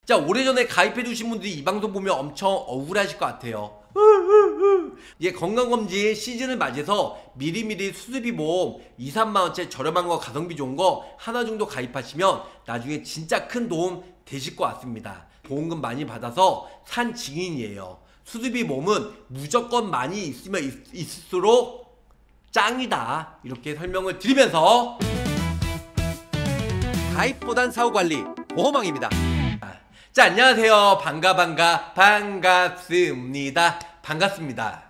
자, 오래전에 가입해두신 분들이 이 방송 보면 엄청 억울하실 것 같아요. 예, 건강검진 시즌을 맞이해서 미리미리 수술비 보험 2, 3만원짜리 저렴한 거 가성비 좋은 거 하나 정도 가입하시면 나중에 진짜 큰 도움 되실 것 같습니다. 보험금 많이 받아서 산 증인이에요. 수술비 보험은 무조건 많이 있으면 있을수록 짱이다, 이렇게 설명을 드리면서 가입보단 사후관리 보험왕입니다. 자, 안녕하세요. 반갑습니다.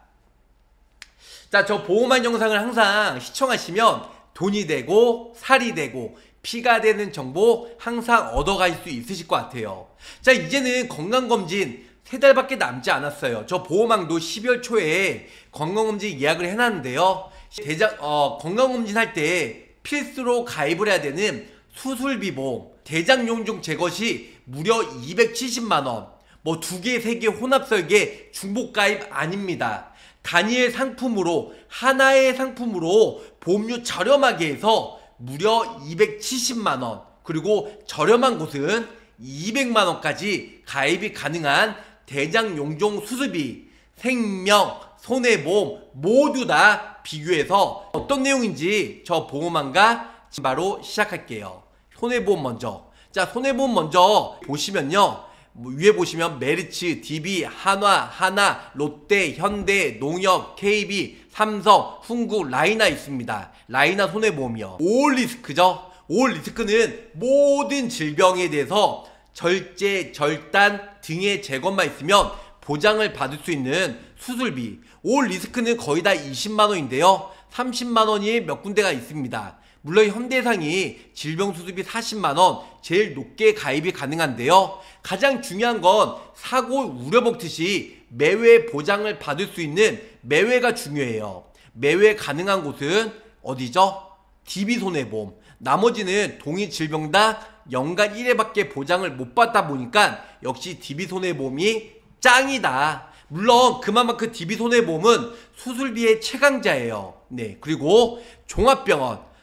자, 저 보험한 영상을 항상 시청하시면 돈이 되고 살이 되고 피가 되는 정보 항상 얻어갈 수 있으실 것 같아요. 자, 이제는 건강검진 3달밖에 남지 않았어요. 저 보험왕도 12월 초에 건강검진 예약을 해놨는데요. 건강검진 할 때 필수로 가입을 해야 되는 수술비 보험 대장용종 제거 시 무려 270만원, 뭐 2개, 3개 혼합설계 중복가입 아닙니다. 단위의 상품으로, 하나의 상품으로 보험료 저렴하게 해서 무려 270만원, 그리고 저렴한 곳은 200만원까지 가입이 가능한 대장용종 수술비, 생명, 손해보험 모두 다 비교해서 어떤 내용인지 저 보험왕과 지금 바로 시작할게요. 손해보험 먼저. 자, 손해보험 먼저 보시면요, 위에 보시면 메리츠, DB, 한화, 하나, 롯데, 현대, 농협, KB, 삼성, 훈구, 라이나 있습니다. 라이나 손해보험이요. 올리스크죠. 올리스크는 모든 질병에 대해서 절제, 절단 등의 재건만 있으면 보장을 받을 수 있는 수술비. 올리스크는 거의 다 20만원인데요 30만원이 몇 군데가 있습니다. 물론 현대상이 질병수술비 40만원 제일 높게 가입이 가능한데요, 가장 중요한 건 사고 우려먹듯이 매회 보장을 받을 수 있는 매회가 중요해요. 매회 가능한 곳은 어디죠? DB손해보험. 나머지는 동일 질병당 연간 1회밖에 보장을 못 받다 보니까 역시 DB손해보험이 짱이다. 물론 그만큼 DB손해보험은 수술비의 최강자예요. 네, 그리고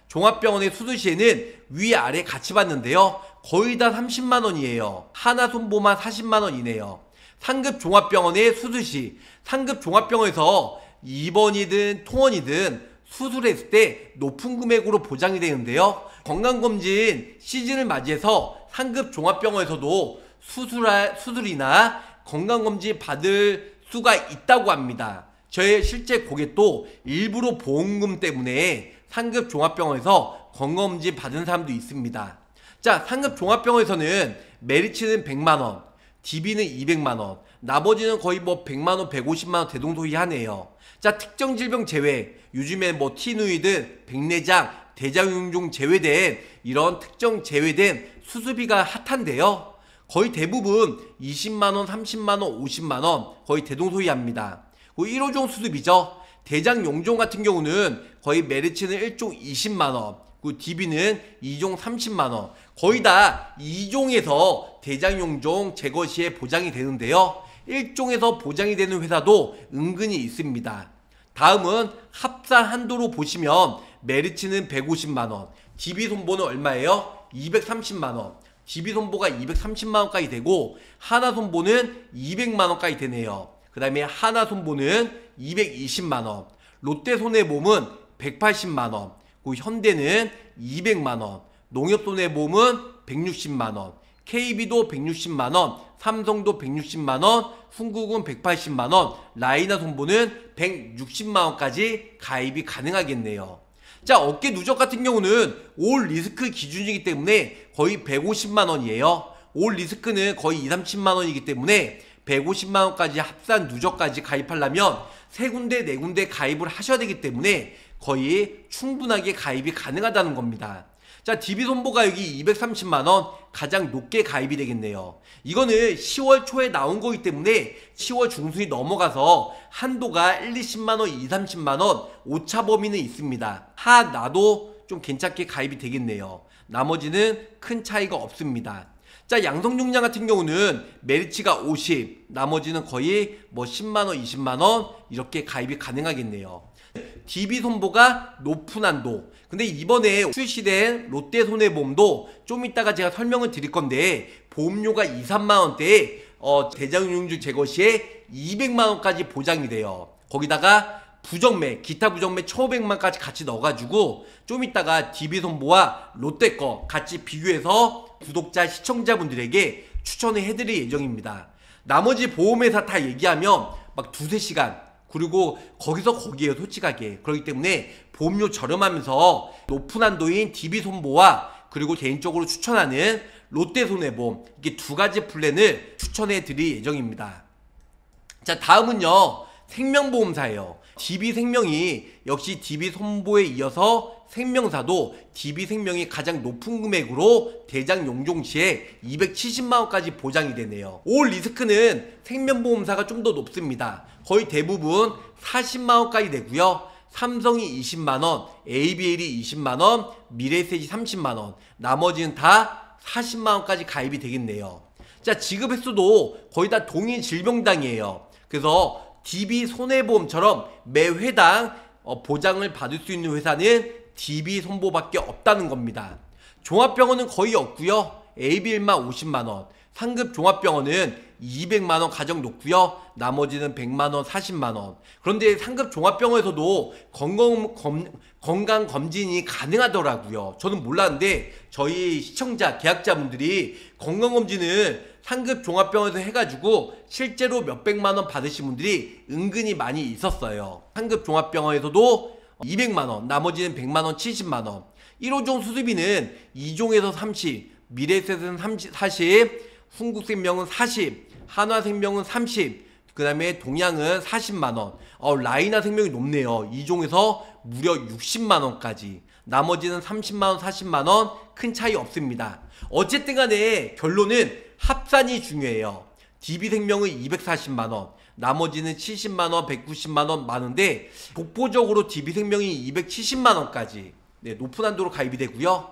종합병원의 수술 시에는 위아래 같이 받는데요, 거의 다 30만원이에요. 하나 손보만 40만원이네요. 상급 종합병원의 수술 시, 상급 종합병원에서 입원이든 통원이든 수술했을 때 높은 금액으로 보장이 되는데요, 건강검진 시즌을 맞이해서 상급 종합병원에서도 수술이나 건강검진 받을 수가 있다고 합니다. 저의 실제 고객도 일부러 보험금 때문에 상급 종합병원에서 건강검진 받은 사람도 있습니다. 자, 상급 종합병원에서는 메리츠는 100만원, DB는 200만원, 나머지는 거의 뭐 100만원, 150만원 대동소이하네요. 자, 특정 질병 제외, 요즘에 뭐 티누이든 백내장, 대장용종 제외된 이런 특정 제외된 수술비가 핫한데요, 거의 대부분 20만원, 30만원, 50만원 거의 대동소이합니다. 1호종 수술비죠. 대장용종 같은 경우는 거의 메리츠는 1종 20만원, DB는 2종 30만원, 거의 다 2종에서 대장용종 제거 시에 보장이 되는데요, 1종에서 보장이 되는 회사도 은근히 있습니다. 다음은 합산 한도로 보시면 메리츠는 150만원, DB손보는 얼마예요? 230만원. DB손보가 230만원까지 되고 하나손보는 200만원까지 되네요. 그 다음에 하나손보는 220만원, 롯데손해보험은 180만원, 현대는 200만원, 농협손해보험은 160만원, KB도 160만원, 삼성도 160만원, 훈국은 180만원, 라이나손보는 160만원까지 가입이 가능하겠네요. 자, 어깨 누적 같은 경우는 올 리스크 기준이기 때문에 거의 150만원이에요. 올 리스크는 거의 2, 30만원이기 때문에 150만원까지 합산 누적까지 가입하려면 3군데, 4군데 가입을 하셔야 되기 때문에 거의 충분하게 가입이 가능하다는 겁니다. 자, DB손보가 여기 230만원 가장 높게 가입이 되겠네요. 이거는 10월 초에 나온 거기 때문에 10월 중순이 넘어가서 한도가 1, 20만원, 2, 30만원 오차 범위는 있습니다. 나도 좀 괜찮게 가입이 되겠네요. 나머지는 큰 차이가 없습니다. 자, 양성용량 같은 경우는 메리츠가 50, 나머지는 거의 뭐 10만원, 20만원 이렇게 가입이 가능하겠네요. DB손보가 높은 한도. 근데 이번에 출시된 롯데손해보험도 좀 이따가 제가 설명을 드릴 건데 보험료가 2, 3만원대에 대장용주 제거 시에 200만원까지 보장이 돼요. 거기다가 부정매, 기타 부정매 1,500만까지 같이 넣어가지고 좀 이따가 DB손보와 롯데 거 같이 비교해서 구독자, 시청자분들에게 추천을 해드릴 예정입니다. 나머지 보험회사 다 얘기하면 막 2-3시간 그리고 거기서 거기에요, 솔직하게. 그렇기 때문에 보험료 저렴하면서 높은 한도인 DB손보와 그리고 개인적으로 추천하는 롯데손해보험, 이게 두 가지 플랜을 추천해 드릴 예정입니다. 자, 다음은요, 생명보험사예요. DB생명이 역시 DB손보에 이어서 생명사도 DB생명이 가장 높은 금액으로 대장용종시에 270만원까지 보장이 되네요. 올 리스크는 생명보험사가 좀 더 높습니다. 거의 대부분 40만원까지 되고요. 삼성이 20만원, ABL이 20만원, 미래에셋이 30만원, 나머지는 다 40만원까지 가입이 되겠네요. 자, 지급 횟수도 거의 다 동일 질병당이에요. 그래서 DB손해보험처럼 매 회당 보장을 받을 수 있는 회사는 DB손보밖에 없다는 겁니다. 종합병원은 거의 없고요. ABL만 50만원, 상급 종합병원은 200만원 가정 놓고요. 나머지는 100만원, 40만원. 그런데 상급 종합병원에서도 건강검진이 가능하더라고요. 저는 몰랐는데 저희 시청자, 계약자분들이 건강검진을 상급 종합병원에서 해가지고 실제로 몇백만원 받으신 분들이 은근히 많이 있었어요. 상급 종합병원에서도 200만원, 나머지는 100만원, 70만원. 1호종 수술비는 2종에서 30, 미래에셋은 40, 흥국생명은 40, 한화생명은 30, 그 다음에 동양은 40만원. 라이나생명이 높네요. 2종에서 무려 60만원까지. 나머지는 30만원, 40만원, 큰 차이 없습니다. 어쨌든 간에 결론은 합산이 중요해요. DB생명은 240만원, 나머지는 70만원, 190만원 많은데 독보적으로 DB생명이 270만원까지 높은 한도로 가입이 되고요.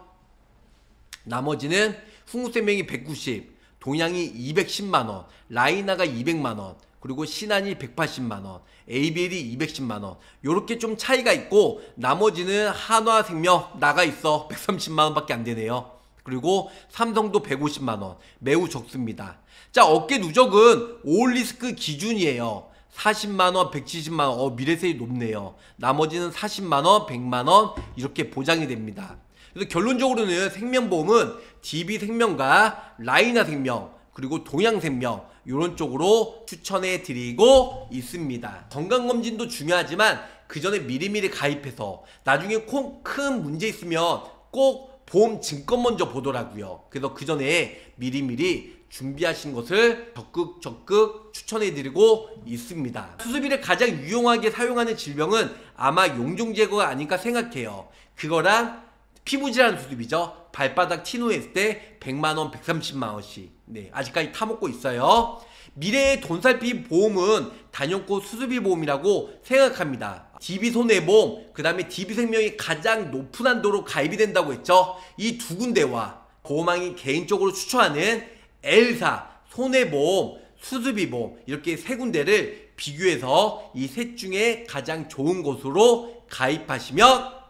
나머지는 흥국생명이 190, 동양이 210만원, 라이나가 200만원, 그리고 신한이 180만원, ABL이 210만원. 요렇게 좀 차이가 있고 나머지는 한화생명 나가있어 130만원 밖에 안되네요. 그리고 삼성도 150만원, 매우 적습니다. 자, 어깨 누적은 올리스크 기준이에요. 40만원, 170만원, 미래세이 높네요. 나머지는 40만원, 100만원 이렇게 보장이 됩니다. 그래서 결론적으로는 생명보험은 DB생명과 라이나생명 그리고 동양생명 이런 쪽으로 추천해 드리고 있습니다. 건강검진도 중요하지만 그 전에 미리미리 가입해서 나중에 큰 문제 있으면 꼭 보험 증권 먼저 보더라고요. 그래서 그 전에 미리미리 준비하신 것을 적극 추천해 드리고 있습니다. 수술비를 가장 유용하게 사용하는 질병은 아마 용종 제거가 아닐까 생각해요. 그거랑 피부질환 수술비죠. 발바닥 티노했을 때 100만원, 130만원씩 아직까지 타먹고 있어요. 미래의 돈살피 보험은 단연코 수술비 보험이라고 생각합니다. DB손해보험, 그 다음에 DB생명이 가장 높은 한도로 가입이 된다고 했죠. 이 두 군데와 보험왕이 개인적으로 추천하는 L사, 손해보험, 수술비보험 이렇게 세 군데를 비교해서 이 셋 중에 가장 좋은 곳으로 가입하시면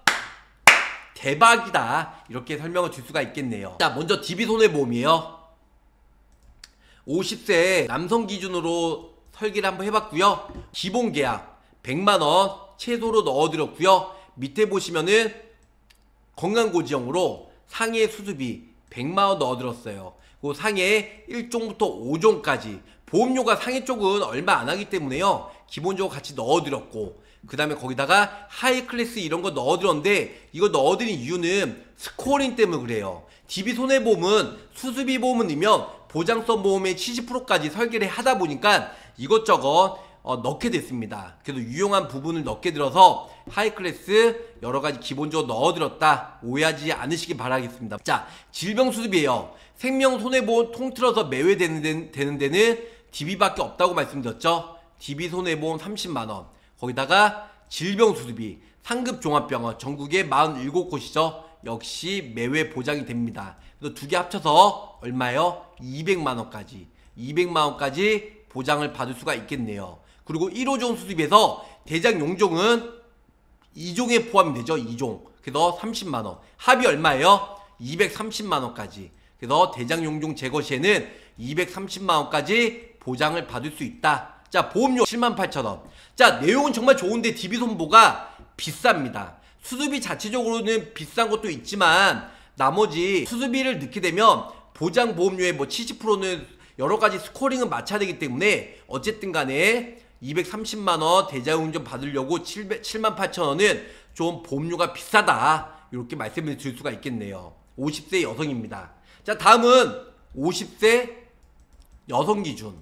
대박이다, 이렇게 설명을 줄 수가 있겠네요. 자, 먼저 DB손해보험이에요. 50세 남성 기준으로 설계를 한번 해봤고요. 기본계약 100만원 최소로 넣어드렸고요. 밑에 보시면은 건강고지형으로 상해 수술비 100만원 넣어드렸어요. 그 상해 1종부터 5종까지 보험료가 상해 쪽은 얼마 안하기 때문에요, 기본적으로 같이 넣어드렸고, 그 다음에 거기다가 하이클래스 이런 거 넣어드렸는데 이거 넣어드린 이유는 스코어링 때문에 그래요. DB손해보험은 수술비 보험은 넣으면 보장성 보험의 70%까지 설계를 하다 보니까 이것저것 넣게 됐습니다. 그래서 유용한 부분을 넣게 들어서 하이클래스 여러가지 기본적으로 넣어드렸다, 오해하지 않으시기 바라겠습니다. 자, 질병수술비에요. 생명손해보험 통틀어서 매회 되는 데는 DB밖에 없다고 말씀드렸죠. DB손해보험 30만원, 거기다가 질병수술비 상급 종합병원 전국에 47곳이죠. 역시 매회 보장이 됩니다. 그래서 두 개 합쳐서 얼마요? 200만원까지 200만원까지 보장을 받을 수가 있겠네요. 그리고 1호종 수술비에서 대장용종은 2종에 포함이 되죠. 2종. 그래서 30만원. 합이 얼마예요? 230만원까지. 그래서 대장용종 제거 시에는 230만원까지 보장을 받을 수 있다. 자, 보험료 78,000원. 자, 내용은 정말 좋은데 DB손보가 비쌉니다. 수수비 자체적으로는 비싼 것도 있지만 나머지 수수비를 넣게 되면 보장 보험료의 뭐 70%는 여러가지 스코어링은 맞춰야 되기 때문에 어쨌든 간에 230만원 대장용종 받으려고 78,000원은 좀 보험료가 비싸다. 이렇게 말씀을 드릴 수가 있겠네요. 50세 여성입니다. 자, 다음은 50세 여성 기준.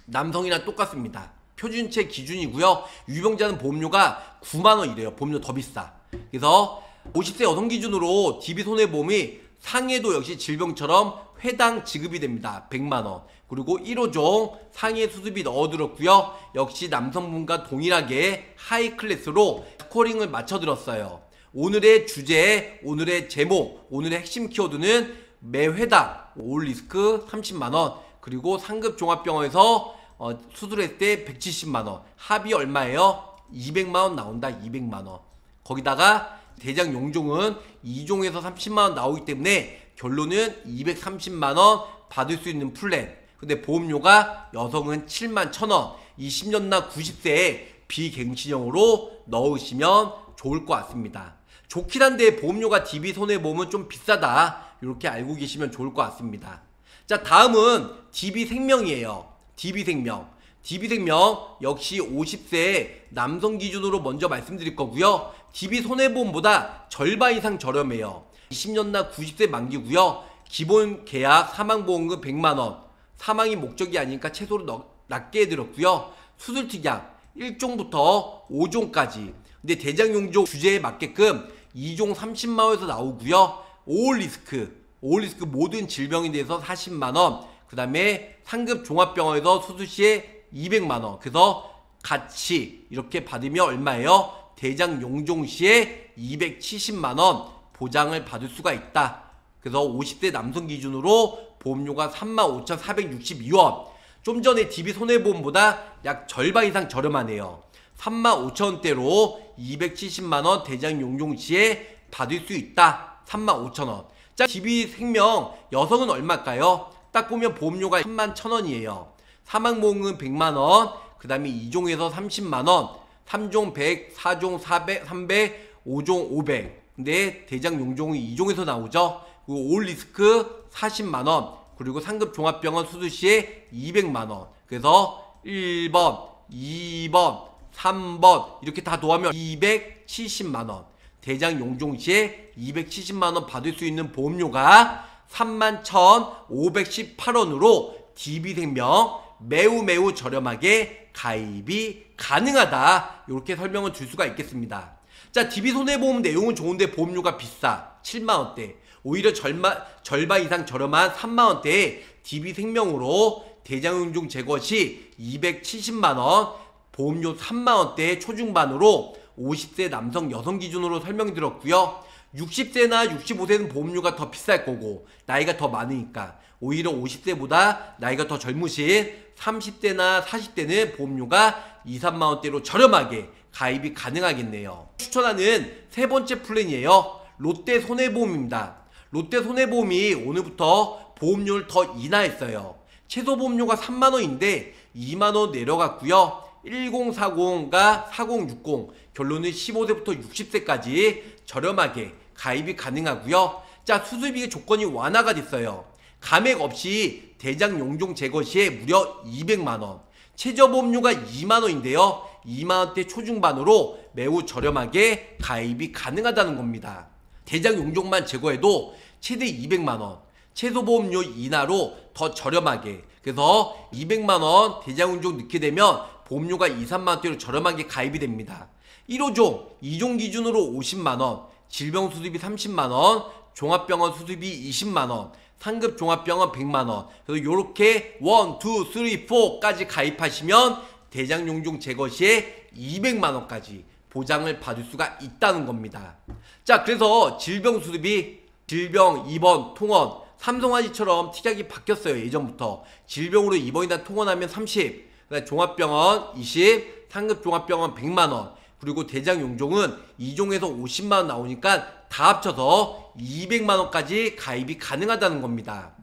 남성이랑 똑같습니다. 표준체 기준이고요. 유병자는 보험료가 9만원이래요. 보험료 더 비싸. 그래서 50세 여성 기준으로 DB손해보험이 상해도 역시 질병처럼 회당 지급이 됩니다. 100만원. 그리고 1호종 상해 수수비 넣어들었고요. 역시 남성분과 동일하게 하이 클래스로 스코링을 맞춰들었어요. 오늘의 주제, 오늘의 제목, 오늘의 핵심 키워드는 매 회당 올 리스크 30만원, 그리고 상급 종합병원에서 수술했을 때 170만원, 합이 얼마예요? 200만원 나온다. 200만원. 거기다가 대장 용종은 2종에서 30만원 나오기 때문에 결론은 230만원 받을 수 있는 플랜. 근데 보험료가 여성은 71,000원, 20년나 90세에 비갱신형으로 넣으시면 좋을 것 같습니다. 좋긴 한데 보험료가 DB손해보험은 좀 비싸다. 이렇게 알고 계시면 좋을 것 같습니다. 자, 다음은 DB생명이에요. DB생명. DB생명 역시 50세 남성 기준으로 먼저 말씀드릴 거고요. DB손해보험보다 절반 이상 저렴해요. 20년나 90세 만기고요. 기본 계약 사망보험금 100만원. 사망이 목적이 아니니까 최소로 낮게 해드렸고요. 수술특약 1종부터 5종까지. 근데 대장용종 주제에 맞게끔 2종 30만원에서 나오고요. 올리스크 모든 질병에 대해서 40만원. 그 다음에 상급 종합병원에서 수술시에 200만원. 그래서 같이 이렇게 받으면 얼마예요? 대장용종시에 270만원 보장을 받을 수가 있다. 그래서 50대 남성 기준으로 보험료가 35,462원. 좀 전에 DB손해보험보다 약 절반 이상 저렴하네요. 35,000원대로 270만원 대장용종시에 받을 수 있다. 35,000원. 자, DB생명 여성은 얼마일까요? 딱 보면 보험료가 31,000원이에요. 사망보험금 100만원, 그 다음에 2종에서 30만원, 3종 100, 4종 400, 300, 5종 500. 근데 대장용종은 2종에서 나오죠. 그리고 올리스크 40만원, 그리고 상급 종합병원 수술시에 200만원. 그래서 1번, 2번, 3번 이렇게 다 더하면 270만원. 대장용종시에 270만원 받을 수 있는 보험료가 31,518원으로 DB생명 매우 저렴하게 가입이 가능하다. 이렇게 설명을 줄 수가 있겠습니다. 자, DB손해보험 내용은 좋은데 보험료가 비싸. 7만원대. 오히려 절반 이상 저렴한 3만원대에 DB생명으로 대장용종 제거 시 270만원, 보험료 3만원대 초중반으로 50세 남성 여성 기준으로 설명드렸고요. 60세나 65세는 보험료가 더 비쌀 거고 나이가 더 많으니까 오히려 50세보다 나이가 더 젊으신 30대나 40대는 보험료가 2, 3만원대로 저렴하게 가입이 가능하겠네요. 추천하는 세 번째 플랜이에요. 롯데손해보험입니다. 롯데손해보험이 오늘부터 보험료를 더 인하했어요. 최소 보험료가 3만원인데 2만원 내려갔고요. 1040과 4060 결론은 15세부터 60세까지 저렴하게 가입이 가능하고요. 자, 수술비의 조건이 완화가 됐어요. 감액 없이 대장용종 제거 시에 무려 200만원. 최저보험료가 2만원인데요. 2만원대 초중반으로 매우 저렴하게 가입이 가능하다는 겁니다. 대장용종만 제거해도 최대 200만원. 최소보험료 인하로 더 저렴하게. 그래서 200만원 대장용종 넣게 되면 보험료가 2, 3만원대로 저렴하게 가입이 됩니다. 1호종, 2종 기준으로 50만원, 질병수술비 30만원, 종합병원 수술비 20만원, 상급 종합병원 100만원. 그래서 요렇게 1, 2, 3, 4까지 가입하시면 대장용종 제거 시에 200만원까지 보장을 받을 수가 있다는 겁니다. 자, 그래서 질병수술비, 질병, 입원, 통원, 삼성화재처럼 특약이 바뀌었어요. 예전부터 질병으로 입원이나 통원하면 30, 종합병원 20, 상급 종합병원 100만원, 그리고 대장용종은 2종에서 50만원 나오니까 다 합쳐서 200만원까지 가입이 가능하다는 겁니다.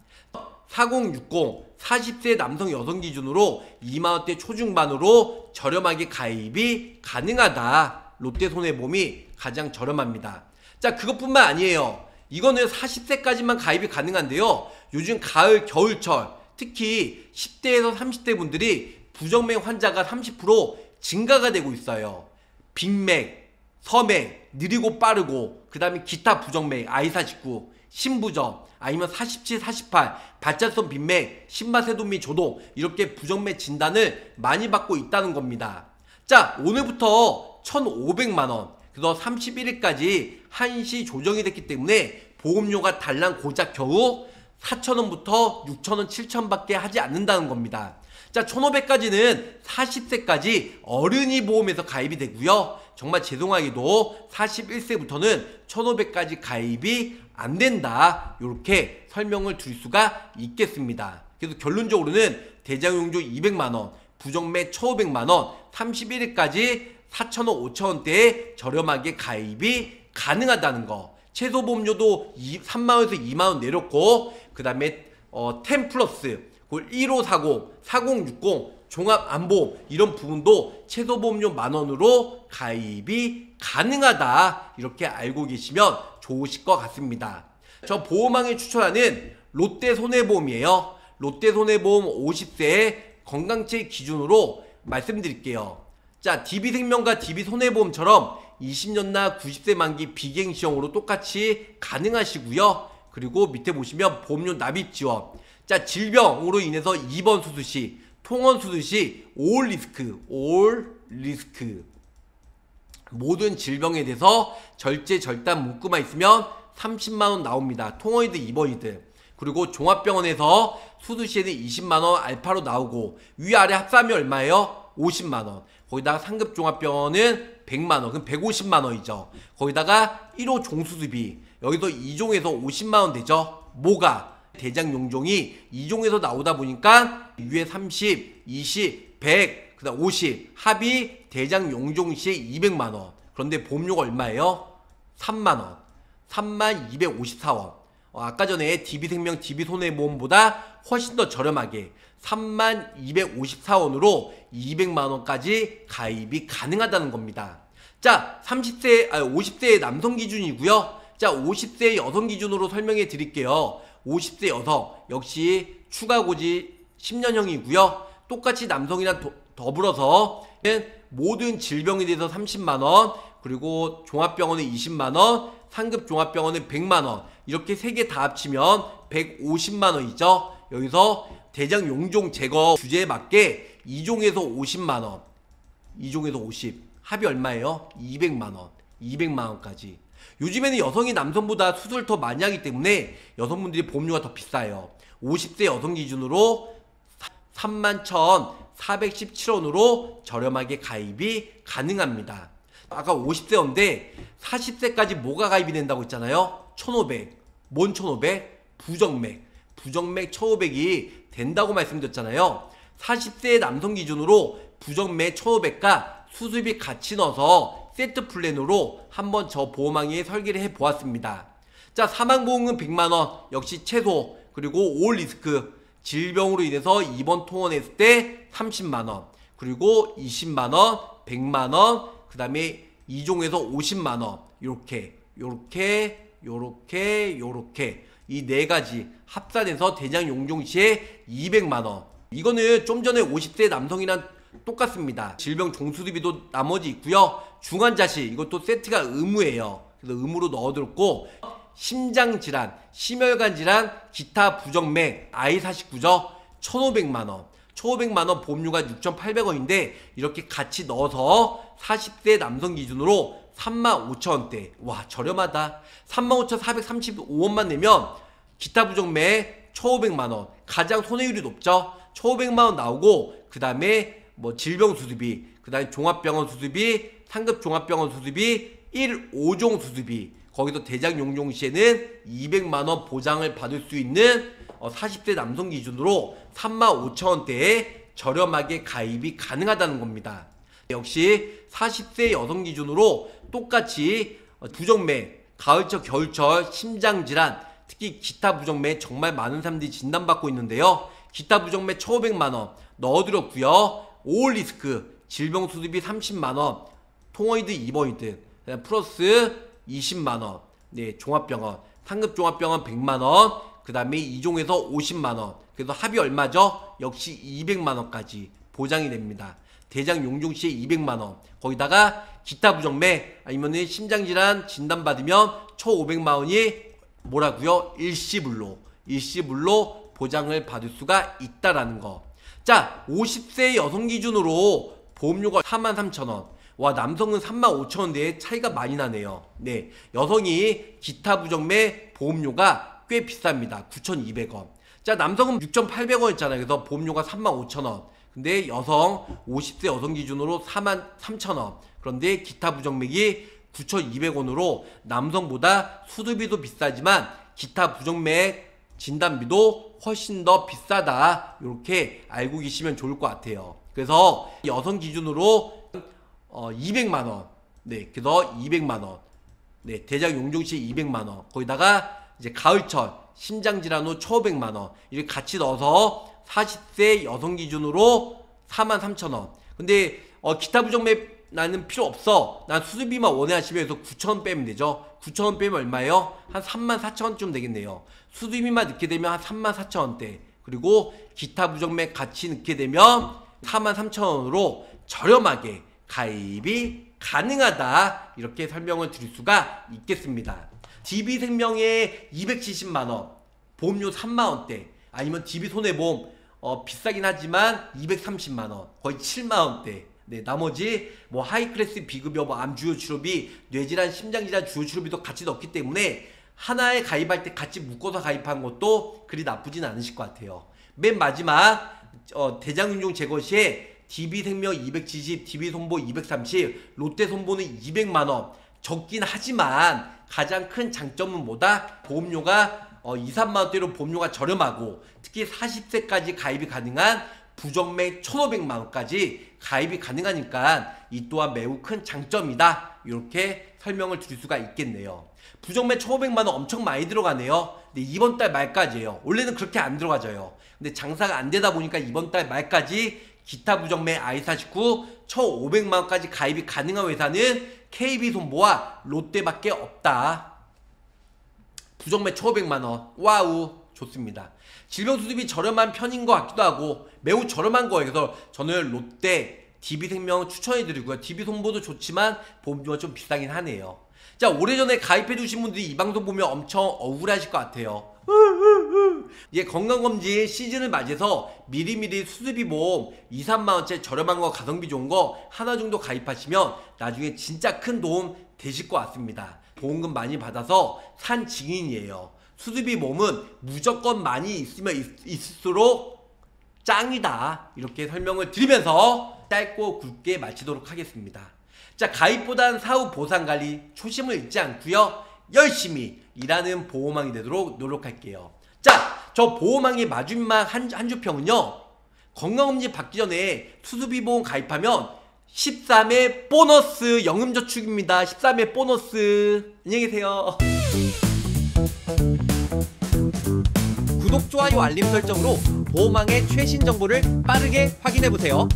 4060 40세 남성 여성 기준으로 2만원대 초중반으로 저렴하게 가입이 가능하다. 롯데손해보험이 가장 저렴합니다. 자, 그것뿐만 아니에요. 이거는 40세까지만 가입이 가능한데요. 요즘 가을 겨울철 특히 10대에서 30대 분들이 부정맥 환자가 30% 증가가 되고 있어요. 빅맥, 서맥, 느리고 빠르고, 그 다음에 기타 부정맥, I49, 심부정, 아니면 47, 48, 발작성 빈맥, 심마세도 및 조동, 이렇게 부정맥 진단을 많이 받고 있다는 겁니다. 자, 오늘부터 1,500만원, 그래서 31일까지 한시 조정이 됐기 때문에 보험료가 달랑 고작 겨우 4,000원부터 6,000원, 7,000원밖에 하지 않는다는 겁니다. 자, 1,500까지는 40세까지 어른이 보험에서 가입이 되고요. 정말 죄송하게도 41세부터는 1,500까지 가입이 안 된다. 이렇게 설명을 드릴 수가 있겠습니다. 그래서 결론적으로는 대장용종 200만원, 부정맥 1,500만원, 31일까지 4,000원, 5,000원대에 저렴하게 가입이 가능하다는 거. 최소 보험료도 3만원에서 2만원 내렸고, 그 다음에 10 플러스 1540, 4060 종합안보험 이런 부분도 최소 보험료 만원으로 가입이 가능하다. 이렇게 알고 계시면 좋으실 것 같습니다. 저 보험왕이 추천하는 롯데손해보험이에요. 롯데손해보험 50세 건강체 기준으로 말씀드릴게요. 자, DB생명과 DB손해보험처럼 20년나 90세 만기 비갱시형으로 똑같이 가능하시고요. 그리고 밑에 보시면 보험료 납입 지원. 자, 질병으로 인해서 입원 수술 시, 통원 수술 시 올 리스크. 모든 질병에 대해서 절제절단 문구만 있으면 30만원 나옵니다. 통원이든 입원이든. 그리고 종합병원에서 수술 시에는 20만원 알파로 나오고, 위아래 합산하면 얼마예요? 50만원. 거기다가 상급 종합병원은 100만원, 그럼 150만원이죠. 거기다가 1호 종수술비, 여기서 2종에서 50만원 되죠. 뭐가? 대장용종이 2종에서 나오다 보니까 위에 30, 20, 100, 그 다음 50 합이 대장용종 시에 200만원. 그런데 보험료가 얼마예요? 3만원, 3254원. 아까 전에 DB생명, DB손해보험보다 훨씬 더 저렴하게 3254원으로 200만원까지 가입이 가능하다는 겁니다. 자, 50세 남성 기준이고요. 자, 50세 여성 기준으로 설명해 드릴게요. 50세 여성 역시 추가 고지 10년형이고요. 똑같이 남성이랑 더불어서 모든 질병에 대해서 30만원, 그리고 종합병원은 20만원, 상급 종합병원은 100만원, 이렇게 세 개 다 합치면 150만원이죠. 여기서 대장용종 제거 주제에 맞게 2종에서 50만원, 2종에서 50 합이 얼마예요? 200만원, 200만원까지. 요즘에는 여성이 남성보다 수술을 더 많이 하기 때문에 여성분들이 보험료가 더 비싸요. 50세 여성 기준으로 31,417원으로 저렴하게 가입이 가능합니다. 아까 50세인데 40세까지 뭐가 가입이 된다고 했잖아요. 1,500. 뭔 1,500? 부정맥. 부정맥 1,500이 된다고 말씀드렸잖아요. 40세 남성 기준으로 부정맥 1,500과 수술비 같이 넣어서 세트 플랜으로 한번 저 보험왕이 설계를 해 보았습니다. 자, 사망보험은 100만원 역시 최소, 그리고 올 리스크 질병으로 인해서 입원 통원했을 때 30만원, 그리고 20만원, 100만원, 그 다음에 2종에서 50만원, 요렇게 이 네 가지 합산해서 대장용종 시에 200만원. 이거는 좀 전에 50세 남성이랑 똑같습니다. 질병 종수술비도 나머지 있고요. 중환자실 이것도 세트가 의무예요. 그래서 의무로 넣어뒀고, 심장질환, 심혈관 질환, 기타 부정맥, I49죠. 1,500만원. 1,500만원 보험료가 6,800원인데 이렇게 같이 넣어서 40세 남성 기준으로 35,000원대. 와, 저렴하다. 35,435원만 내면 기타 부정맥 1,500만원. 가장 손해율이 높죠. 1,500만원 나오고, 그 다음에 뭐 질병 수술비, 그 다음에 종합병원 수술비, 상급 종합병원 수술비, 1, 5종 수술비, 거기서 대장용종 시에는 200만원 보장을 받을 수 있는 40대 남성 기준으로 35,000원대에 저렴하게 가입이 가능하다는 겁니다. 역시 40세 여성 기준으로 똑같이 부정맥, 가을철, 겨울철, 심장질환, 특히 기타 부정맥 정말 많은 사람들이 진단받고 있는데요. 기타 부정맥 1,500만원 넣어드렸고요. 오올리스크 질병수습비 30만원, 통어이드 입원이든 플러스 20만원, 네, 종합병원, 상급종합병원 100만원, 그 다음에 이종에서 50만원, 그래서 합이 얼마죠? 역시 200만원까지 보장이 됩니다. 대장 용종시에 200만원, 거기다가 기타 부정맥 아니면은 심장질환 진단받으면 1,500만원이 뭐라고요? 일시불로 보장을 받을 수가 있다라는 거. 자, 50세 여성 기준으로 보험료가 43,000원, 와, 남성은 35,000원대에 차이가 많이 나네요. 네, 여성이 기타 부정맥 보험료가 꽤 비쌉니다. 9,200원. 자, 남성은 6,800원이었잖아요. 그래서 보험료가 35,000원. 근데 여성 50세 여성 기준으로 43,000원. 그런데 기타 부정맥이 9,200원으로 남성보다 수두비도 비싸지만 기타 부정맥 진단비도 훨씬 더 비싸다. 이렇게 알고 계시면 좋을 것 같아요. 그래서 여성 기준으로 200만원. 네, 그래서 200만원. 네, 대장 용종시에 200만원. 거기다가 이제 가을철 심장질환 후 1,500만원. 이렇게 같이 넣어서 40세 여성 기준으로 43,000원. 근데 기타 부정맥 나는 필요 없어, 난 수술비만 원해 하시면 9,000원 빼면 되죠. 9,000원 빼면 얼마예요? 한 34,000원쯤 되겠네요. 수술비만 넣게 되면 한 34,000원대, 그리고 기타 부정맥 같이 넣게 되면 43,000원으로 저렴하게 가입이 가능하다, 이렇게 설명을 드릴 수가 있겠습니다. DB생명에 270만원, 보험료 3만원대, 아니면 DB손해보험 비싸긴 하지만 230만원, 거의 7만원대. 네, 나머지 뭐 하이클래스 비급여, 뭐 암 주요 치료비, 뇌질환, 심장질환 주요 치료비도 같이 넣기 때문에 하나에 가입할 때 같이 묶어서 가입하는 것도 그리 나쁘진 않으실 것 같아요. 맨 마지막 대장윤종 제거 시에 DB생명 270, DB손보 230, 롯데손보는 200만원. 적긴 하지만 가장 큰 장점은 뭐다? 보험료가 2, 3만원대로 보험료가 저렴하고, 특히 40세까지 가입이 가능한 부정맥 1,500만원까지 가입이 가능하니까 이 또한 매우 큰 장점이다, 이렇게 설명을 드릴 수가 있겠네요. 부정맥 1,500만원 엄청 많이 들어가네요. 근데 이번 달 말까지예요. 원래는 그렇게 안 들어가져요. 근데 장사가 안 되다 보니까 이번 달 말까지 기타 부정맥 I49 1,500만원까지 가입이 가능한 회사는 KB손보와 롯데밖에 없다. 부정맥 1,500만원, 와우, 좋습니다. 질병수습이 저렴한 편인 것 같기도 하고 매우 저렴한 거예요. 그래서 저는 롯데, DB생명 추천해드리고요. DB손보도 좋지만 보험료가 좀 비싸긴 하네요. 자, 오래전에 가입해두신 분들이 이 방송 보면 엄청 억울하실 것 같아요. 이게 건강검진 시즌을 맞이해서 미리미리 수술비 보험 2, 3만원짜리 저렴한 거, 가성비 좋은 거 하나 정도 가입하시면 나중에 진짜 큰 도움 되실 것 같습니다. 보험금 많이 받아서 산 증인이에요. 수술비 보험은 무조건 많이 있으면 있을수록 짱이다, 이렇게 설명을 드리면서 짧고 굵게 마치도록 하겠습니다. 자, 가입보단 사후 보상관리 초심을 잃지 않고요, 열심히 일하는 보호망이 되도록 노력할게요. 자, 저 보호망의 마지막 한 주평은요, 건강검진 받기 전에 수술비 보험 가입하면 13회 보너스 연금저축입니다. 13회 보너스. 안녕히 계세요. 구독, 좋아요, 알림 설정으로 보호망의 최신 정보를 빠르게 확인해보세요.